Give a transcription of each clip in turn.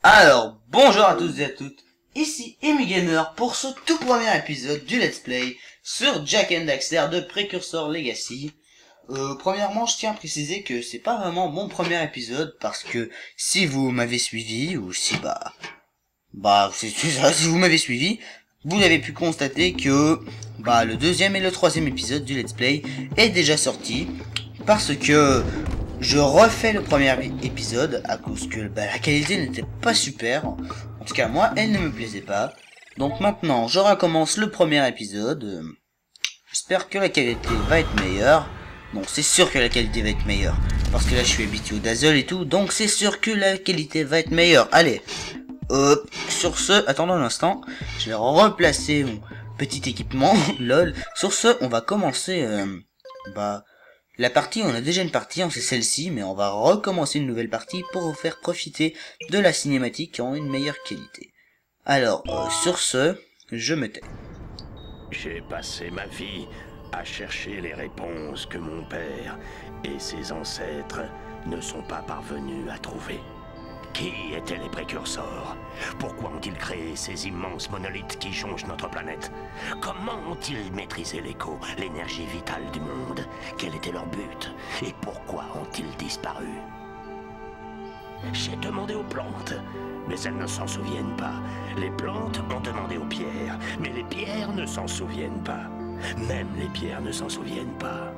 Alors, bonjour à tous et à toutes, ici EmuGamer pour ce tout premier épisode du Let's Play sur Jak and Daxter de Precursor Legacy. Premièrement, je tiens à préciser que c'est pas vraiment mon premier épisode parce que si vous m'avez suivi ou si c'est ça, si vous m'avez suivi, vous avez pu constater que le deuxième et le troisième épisode du Let's Play est déjà sorti parce que je refais le premier épisode à cause que la qualité n'était pas super. En tout cas, moi, elle ne me plaisait pas. Donc maintenant, je recommence le premier épisode. J'espère que la qualité va être meilleure. Bon, c'est sûr que la qualité va être meilleure. Parce que là, je suis habitué au Dazzle et tout. Donc, c'est sûr que la qualité va être meilleure. Allez. Sur ce, attendons un instant. Je vais replacer mon petit équipement. Lol. Sur ce, on va commencer... la partie, on a déjà une partie, c'est celle-ci, mais on va recommencer une nouvelle partie pour vous faire profiter de la cinématique en une meilleure qualité. Alors, sur ce, je me tais. J'ai passé ma vie à chercher les réponses que mon père et ses ancêtres ne sont pas parvenus à trouver. Qui étaient les précurseurs? Pourquoi ont-ils créé ces immenses monolithes qui jonchent notre planète? Comment ont-ils maîtrisé l'écho, l'énergie vitale du monde? Quel était leur but? Et pourquoi ont-ils disparu? J'ai demandé aux plantes, mais elles ne s'en souviennent pas. Les plantes ont demandé aux pierres, mais les pierres ne s'en souviennent pas. Même les pierres ne s'en souviennent pas.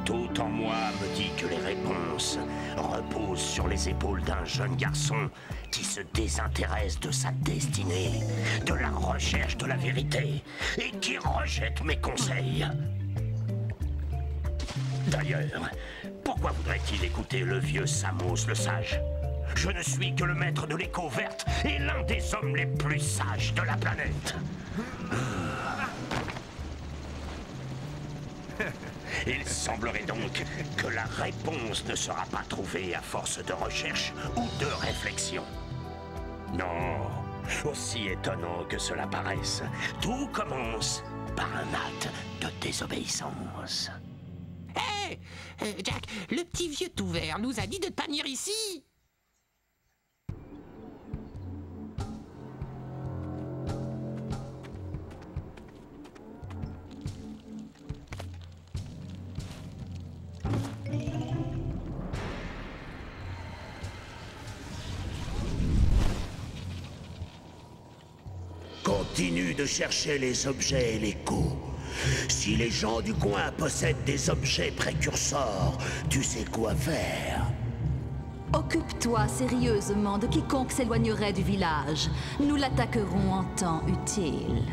Tout en moi me dit que les réponses reposent sur les épaules d'un jeune garçon qui se désintéresse de sa destinée, de la recherche de la vérité, et qui rejette mes conseils. D'ailleurs, pourquoi voudrait-il écouter le vieux Samos le sage? Je ne suis que le maître de l'écho verte et l'un des hommes les plus sages de la planète. Il semblerait donc que la réponse ne sera pas trouvée à force de recherche ou de réflexion. Non, aussi étonnant que cela paraisse, tout commence par un acte de désobéissance. Hé Jack, le petit vieux tout vert nous a dit de ne pas venir ici. Continue de chercher les objets et l'écho. Si les gens du coin possèdent des objets précurseurs, tu sais quoi faire. Occupe-toi sérieusement de quiconque s'éloignerait du village. Nous l'attaquerons en temps utile.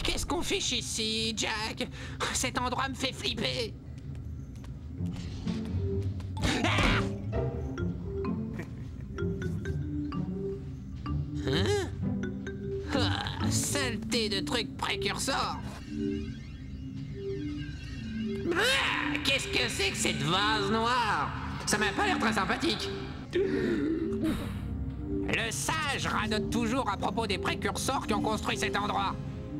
Qu'est-ce qu'on fiche ici, Jack? Cet endroit me fait flipper. Ah! Hein? Ah, saleté de trucs précurseurs. Ah, qu'est-ce que c'est que cette vase noire? Ça m'a pas l'air très sympathique. Le sage radote toujours à propos des précurseurs qui ont construit cet endroit.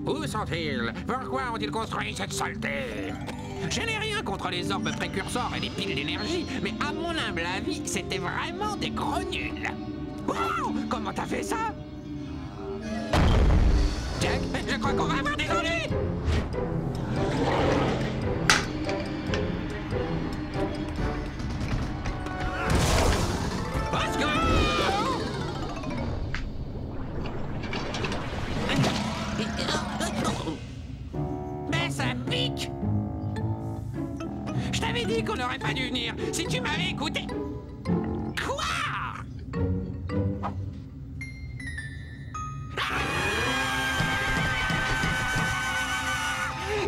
Où sont-ils? Pourquoi ont-ils construit cette saleté? Je n'ai rien contre les orbes précurseurs et les piles d'énergie, mais à mon humble avis, c'était vraiment des gros nuls. Wow! Comment t'as fait ça? Jack, je crois qu'on va avoir des ennuis! Au secours! Mais ça pique! Je t'avais dit qu'on n'aurait pas dû venir, si tu m'avais écouté. Quoi?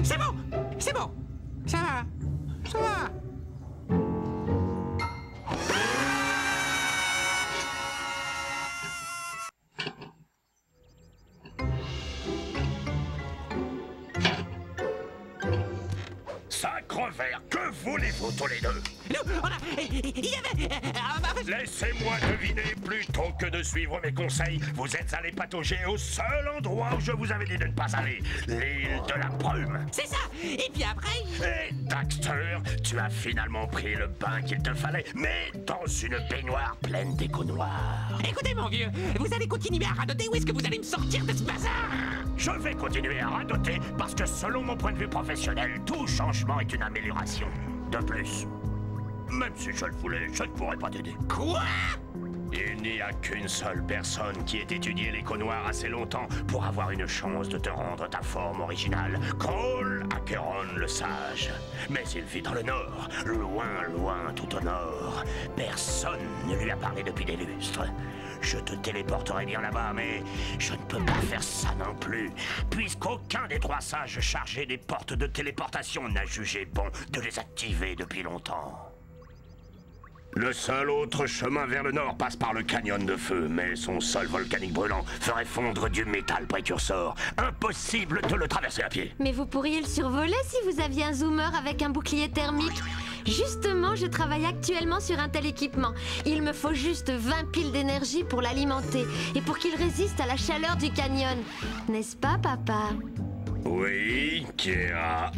C'est bon, c'est bon. Ça va, ça va. Ça crevèrent. Que voulez-vous tous les deux? Nous, on a... Il y avait... Laissez-moi deviner plutôt que de suivre mes conseils. Vous êtes allé patauger au seul endroit où je vous avais dit de ne pas aller. L'île de la brume. C'est ça. Et puis après... Et Daxter, tu as finalement pris le bain qu'il te fallait, mais dans une baignoire pleine d'échos noirs. Écoutez, mon vieux, vous allez continuer à radoter ou est-ce que vous allez me sortir de ce bazar? Je vais continuer à radoter parce que selon mon point de vue professionnel, tout changement est une amélioration. De plus, même si je le voulais, je ne pourrais pas t'aider. Quoi? Il n'y a qu'une seule personne qui ait étudié l'écho noir assez longtemps pour avoir une chance de te rendre ta forme originale. Cole Acheron le Sage. Mais il vit dans le nord, loin, loin, tout au nord. Personne ne lui a parlé depuis des lustres. Je te téléporterai bien là-bas, mais je ne peux pas faire ça non plus, puisqu'aucun des 3 sages chargés des portes de téléportation n'a jugé bon de les activer depuis longtemps. Le seul autre chemin vers le nord passe par le canyon de feu, mais son sol volcanique brûlant ferait fondre du métal précurseur. Impossible de le traverser à pied. Mais vous pourriez le survoler si vous aviez un zoomer avec un bouclier thermique. Justement, je travaille actuellement sur un tel équipement. Il me faut juste 20 piles d'énergie pour l'alimenter et pour qu'il résiste à la chaleur du canyon. N'est-ce pas, papa? Oui, Kira.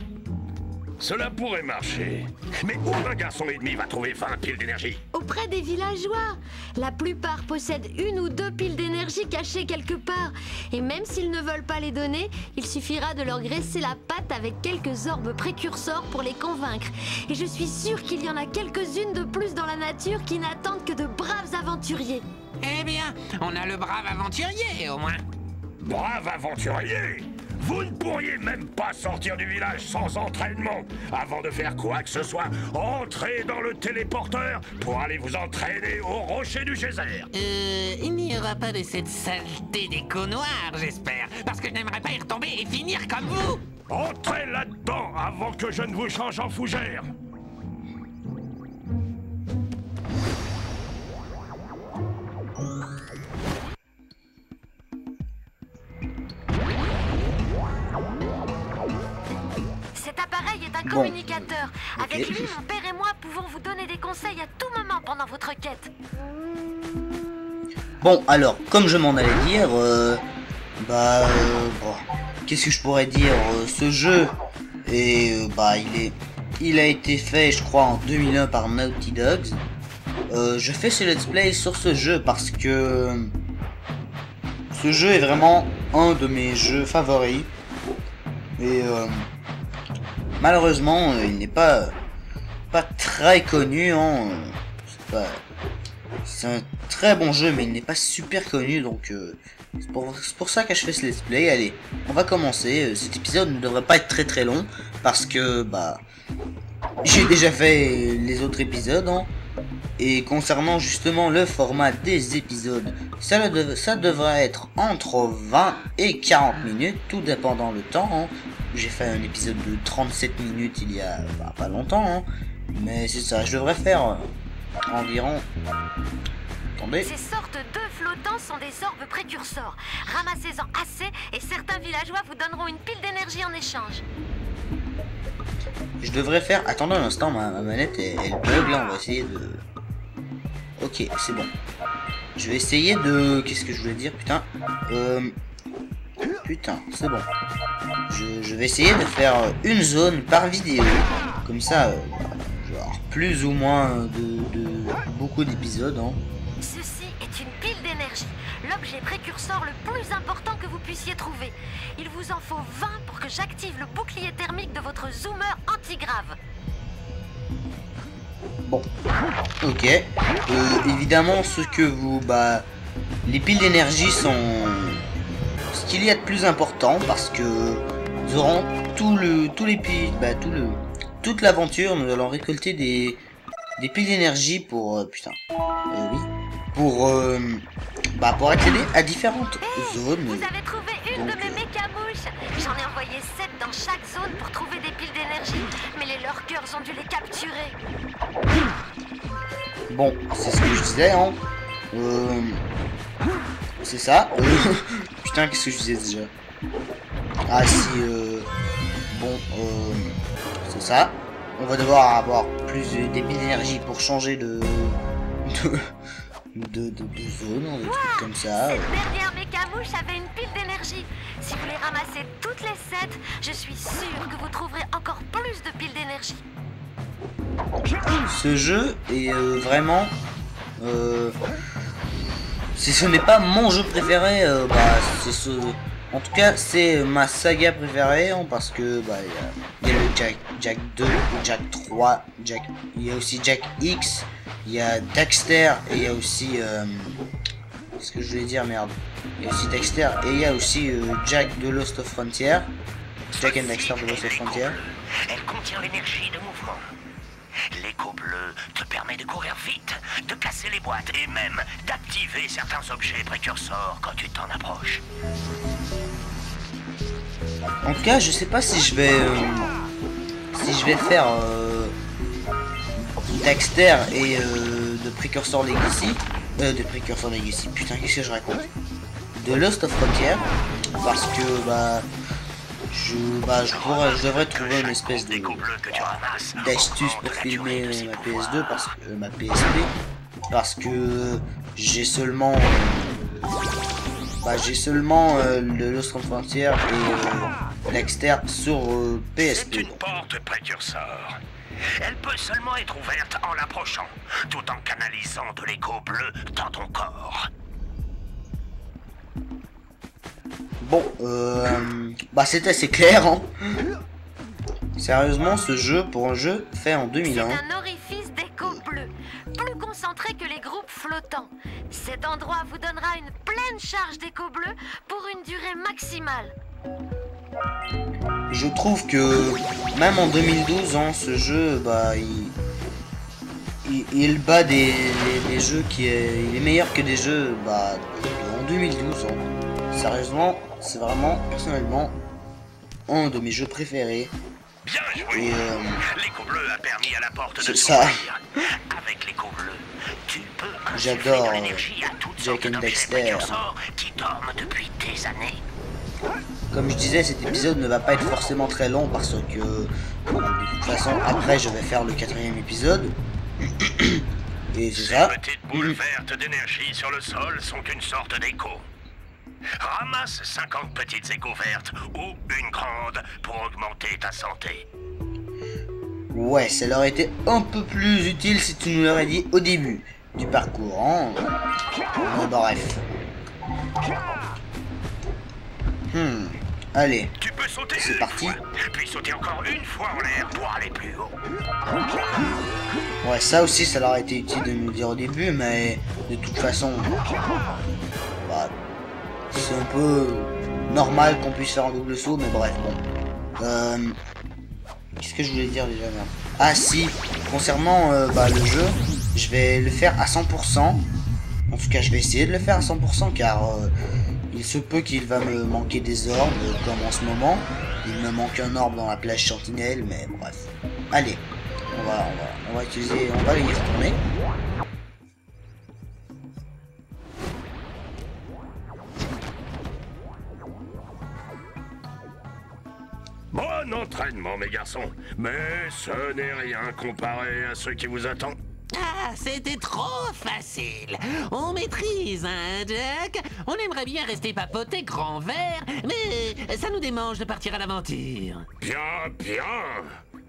Cela pourrait marcher. Mais où un garçon et demi va trouver 20 piles d'énergie? Auprès des villageois. La plupart possèdent 1 ou 2 piles d'énergie cachées quelque part. Et même s'ils ne veulent pas les donner, il suffira de leur graisser la patte avec quelques orbes précurseurs pour les convaincre. Et je suis sûre qu'il y en a quelques-unes de plus dans la nature qui n'attendent que de braves aventuriers. Eh bien, on a le brave aventurier, au moins. Brave aventurier! Vous ne pourriez même pas sortir du village sans entraînement. Avant de faire quoi que ce soit, entrez dans le téléporteur pour aller vous entraîner au rocher du geyser. Il n'y aura pas de cette saleté d'écho noir, j'espère. Parce que je n'aimerais pas y retomber et finir comme vous. Entrez là-dedans avant que je ne vous change en fougère. Communicateur. Bon. Avec Okay. lui, mon père et moi pouvons vous donner des conseils à tout moment pendant votre quête. Bon, alors, comme je m'en allais dire, bon, qu'est-ce que je pourrais dire? Ce jeu, il a été fait, je crois, en 2001 par Naughty Dogs. Je fais ce let's play sur ce jeu parce que ce jeu est vraiment un de mes jeux favoris. Et malheureusement, il n'est pas très connu. Hein. C'est un très bon jeu, mais il n'est pas super connu. Donc, c'est pour ça que je fais ce let's play. Allez, on va commencer. Cet épisode ne devrait pas être très long parce que j'ai déjà fait les autres épisodes. Hein. Et concernant justement le format des épisodes, ça devrait être entre 20 et 40 minutes, tout dépendant le temps. Hein. J'ai fait un épisode de 37 minutes il y a pas longtemps, hein. Mais c'est ça, je devrais faire environ... Attendez. Ces sortes d'œufs flottants sont des orbes précurseurs. Ramassez-en assez et certains villageois vous donneront une pile d'énergie en échange. Je devrais faire... Attendez un instant, ma manette elle bug là, on va essayer de... Ok, c'est bon. Je vais essayer de... Qu'est-ce que je voulais dire, putain Putain, c'est bon. Je vais essayer de faire une zone par vidéo. Comme ça, genre plus ou moins de beaucoup d'épisodes. Hein. Ceci est une pile d'énergie. L'objet précurseur le plus important que vous puissiez trouver. Il vous en faut 20 pour que j'active le bouclier thermique de votre zoomer antigrave. Bon, ok. Évidemment, ce que vous... les piles d'énergie sont... ce qu'il y a de plus important parce que nous aurons toute l'aventure, nous allons récolter des piles d'énergie pour pour accéder à différentes zones. Vous avez trouvé une de mes mécamouches. J'en ai envoyé 7 dans chaque zone pour trouver des piles d'énergie, mais les lurkers ont dû les capturer. Bon, c'est ce que je disais, hein. C'est ça. Putain, qu'est-ce que je disais déjà? Ah si, c'est ça. on va devoir avoir plus des piles d'énergie pour changer de zone, des trucs comme ça. Cette dernière mécamouche avait une pile d'énergie. Si vous les ramassez toutes les 7, je suis sûre que vous trouverez encore plus de piles d'énergie. Ce jeu est vraiment... ce n'est pas mon jeu préféré, en tout cas c'est ma saga préférée, hein, parce que il y a le Jack 2, le Jack 3, il y a aussi Jack X, il y a Daxter et il y a aussi ce que je voulais dire, merde, il y a aussi Daxter et il y a aussi Jack de Lost of Frontier, Jack and Daxter de Lost of Frontier. Elle contient l'énergie de mouvement. L'écho bleu te permet de courir vite, de placer les boîtes et même d'activer certains objets précurseurs quand tu t'en approches. En tout cas, je sais pas si je vais faire Daxter et de Precursor Legacy, putain, qu'est-ce que je raconte, de Lost of Frontier, parce que je devrais trouver une espèce d'astuce pour filmer ma PS2 ma PSP, parce que j'ai seulement le Lost of Frontier et Daxter sur PSP. C'est une porte précurseur. Elle peut seulement être ouverte en l'approchant, tout en canalisant de l'écho bleu dans ton corps. Bon, c'est assez clair, hein. Sérieusement, ce jeu, pour un jeu fait en 2001... C'est un orifice d'écho bleu, plus concentré que les groupes flottants. Cet endroit vous donnera une pleine charge d'écho bleu pour une durée maximale. Je trouve que, même en 2012, hein, ce jeu, il bat des jeux il est meilleur que des jeux, en 2012, hein. Sérieusement, c'est vraiment, personnellement, un de mes jeux préférés. Bien joué. L'écho bleu a permis à la porte de s'ouvrir. Avec l'écho bleu, tu peux j'adore l'énergie à toutes Jack and Daxter. qui dorment depuis des années. Comme je disais, cet épisode ne va pas être forcément très long parce que, de toute façon, après je vais faire le 4e épisode. Et c'est ça. Ces petites boules vertes d'énergie sur le sol sont une sorte d'écho. Ramasse 50 petites échos vertes ou une grande pour augmenter ta santé. Ouais, ça leur été un peu plus utile si tu nous l'aurais dit au début du parcours, hein. Mais bref. Allez, Tu peux sauter c'est parti. Puis sauter encore une fois en l'air pour aller plus haut. Ouais, ça aussi, ça leur a été utile de nous dire au début, mais de toute façon, c'est un peu normal qu'on puisse faire un double saut, mais bref, bon. Qu'est-ce que je voulais dire déjà, merde. Ah si, concernant le jeu, je vais le faire à 100%. En tout cas, je vais essayer de le faire à 100% car il se peut qu'il va me manquer des orbes, comme en ce moment. Il me manque un orbe dans la plage Sentinelle, mais bref. Allez, on va y retourner. Bon entraînement, mes garçons. Mais ce n'est rien comparé à ce qui vous attend. Ah, c'était trop facile. On maîtrise, hein, Jack? On aimerait bien rester papoté grand verre, mais ça nous démange de partir à l'aventure. Bien, bien.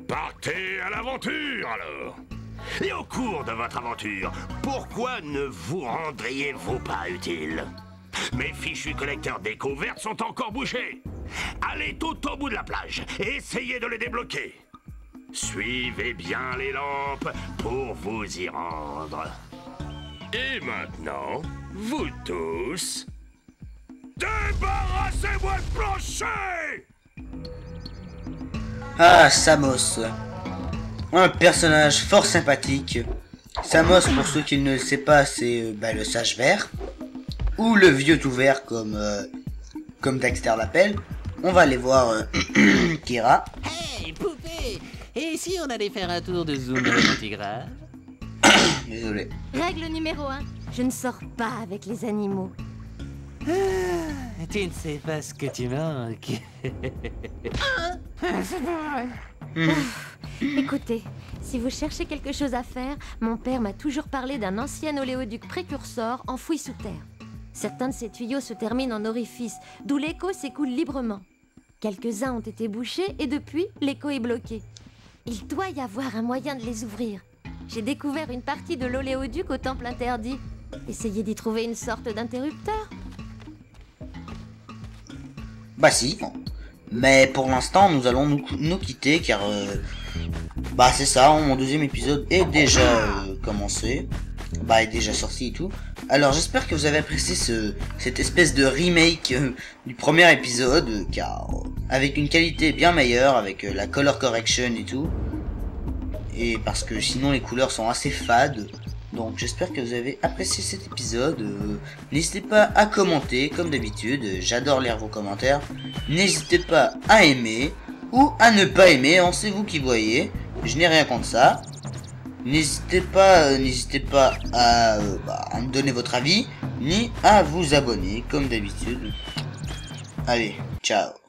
Partez à l'aventure, alors. Et au cours de votre aventure, pourquoi ne vous rendriez-vous pas utile? Mes fichus collecteurs d'échos vertes sont encore bouchés. Allez tout au bout de la plage et essayez de les débloquer. Suivez bien les lampes pour vous y rendre. Et maintenant, vous tous, débarrassez-moi de plancher! Ah, Samos. Un personnage fort sympathique. Samos, pour ceux qui ne le savent pas, c'est le sage vert. Ou le vieux tout vert, comme Daxter l'appelle. On va aller voir Kira. Hey, poupée! Et si on allait faire un tour de zoom antigrave? Désolé. Règle numéro 1. Je ne sors pas avec les animaux. Tu ne sais pas ce que tu manques. Écoutez, si vous cherchez quelque chose à faire, mon père m'a toujours parlé d'un ancien oléoduc précurseur enfoui sous terre. Certains de ces tuyaux se terminent en orifice, d'où l'écho s'écoule librement. Quelques-uns ont été bouchés et depuis, l'écho est bloqué. Il doit y avoir un moyen de les ouvrir. J'ai découvert une partie de l'oléoduc au temple interdit. Essayez d'y trouver une sorte d'interrupteur. Bah si. Mais pour l'instant, nous allons nous quitter car... bah c'est ça, mon deuxième épisode est déjà commencé. Bah est déjà sorti et tout. Alors j'espère que vous avez apprécié cette espèce de remake du premier épisode. Car avec une qualité bien meilleure, avec la color correction et tout. Et parce que sinon les couleurs sont assez fades. Donc j'espère que vous avez apprécié cet épisode. N'hésitez pas à commenter comme d'habitude, j'adore lire vos commentaires. N'hésitez pas à aimer ou à ne pas aimer, hein, c'est vous qui voyez. Je n'ai rien contre ça. N'hésitez pas à me donner votre avis, ni à vous abonner comme d'habitude. Allez, ciao.